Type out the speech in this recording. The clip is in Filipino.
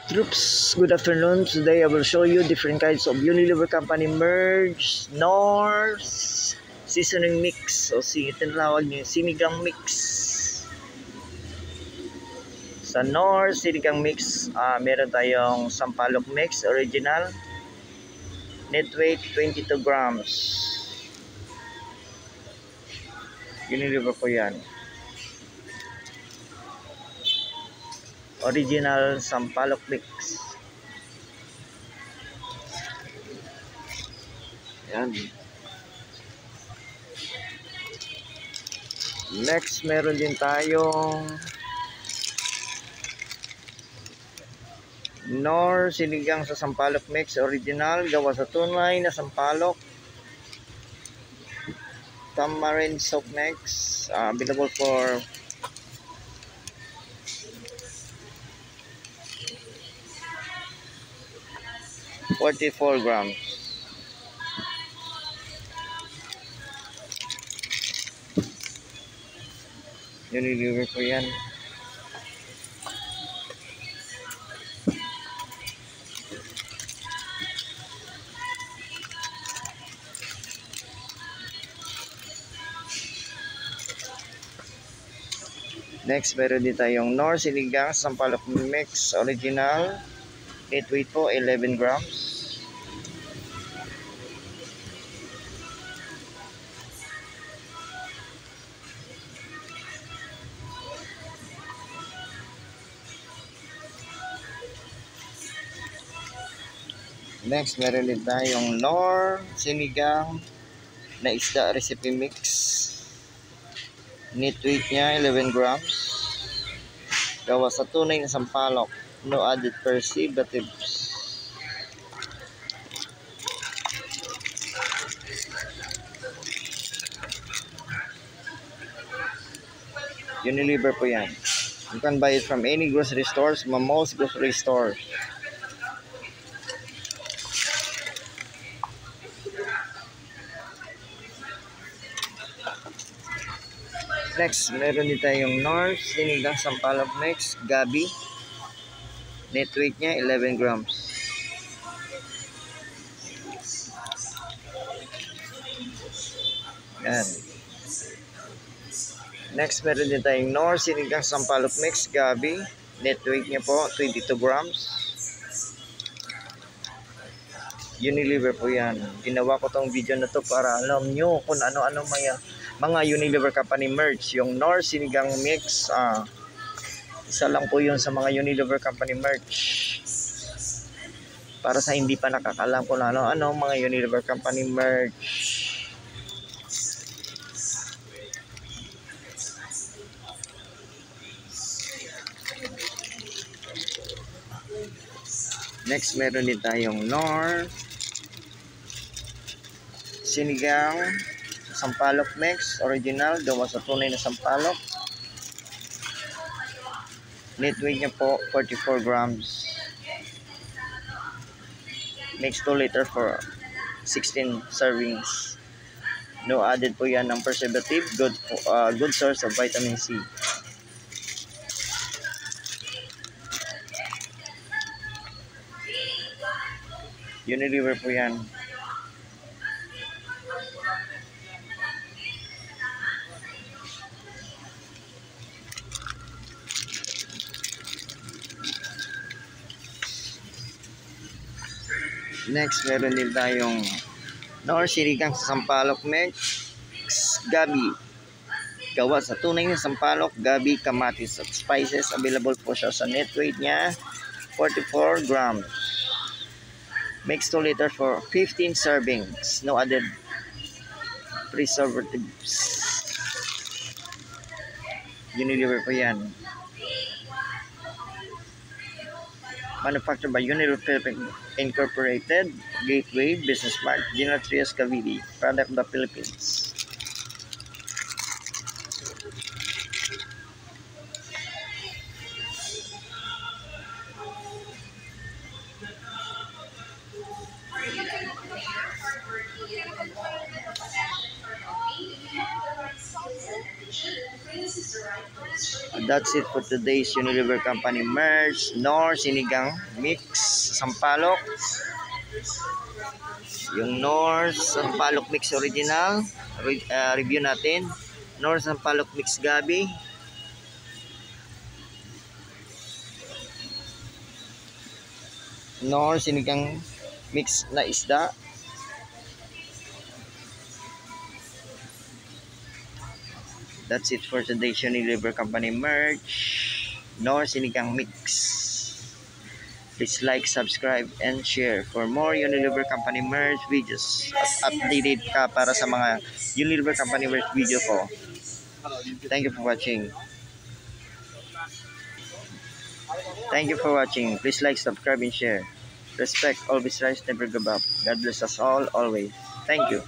Troops, good afternoon. Today I will show you different kinds of Unilever Company merge, Knorr seasoning mix. O tinatawag niyo sinigang mix. Sa Knorr sinigang mix, meron tayong sampalok mix original. Net weight 22 grams. Unilever po yan. Original sampalok mix. Yan. Next, meron din tayong Knorr sinigang sa sampalok mix original, gawa sa tunay na sampalok. Tamarind soup mix, available for 44 grams. Unilever po yan. Next, meron din tayong Knorr sinigang sa sampalok mix original. Net weight po 11 grams. Next, meron din tayong Knorr sinigang na isda recipe mix. Net weight niya 11 grams. Gawa sa tunay na sampalok. No added preservatives. Unilever po yan. You can buy it from any grocery stores, most grocery stores. Next, meron din tayong Knorr sinigang sampalok mix, gabi. Net weight niya 11 grams. Yan. Next, meron din tayong Knorr sinigang sampalok mix, gabi. Net weight niya po 22 grams. Unilever po yan. Ginawa ko tong video na to para alam nyo kung ano-ano mga Unilever Company merch. Yung Knorr sinigang mix, isa lang po yun sa mga Unilever Company merch. Para sa hindi pa nakakalam kung ano-ano mga Unilever Company merch. Next, meron din tayong Knorr sinigang sampalok mix original, gawa sa tunay na sampalok. Net weight niya po 44 grams. Mix 2 liter for 16 servings. No added po yan ng preservative. Good source of vitamin C. Unilever po yan. Next, meron din tayong Knorr sinigang sa sampalok mix, gabi. Gawa sa tunay na sampalok, gabi, kamatis at spices. Available po siya sa net weight niya 44 grams. Mix 2 liter for 15 servings. No added preservatives. Unilever po yan. Manufactured by Unilever Philippines Incorporated, Gateway, Business Park, General Trias, Cavite. Product of the Philippines. that's it for today's Unilever Company merch, Nor Sinigang Mix Sampalok. Yung Nor Sampalok Mix Original, review natin. Nor Sampalok Mix Gabi. Nor Sinigang Mix na isda. That's it for today's Unilever Company merch, Nor Sinigang Mix. Please like, subscribe, and share for more Unilever Company merch videos at updated ka para sa mga Unilever Company merch video ko. Thank you for watching. Thank you for watching. Please like, subscribe, and share. Respect, always rise, never give up. God bless us all, always. Thank you.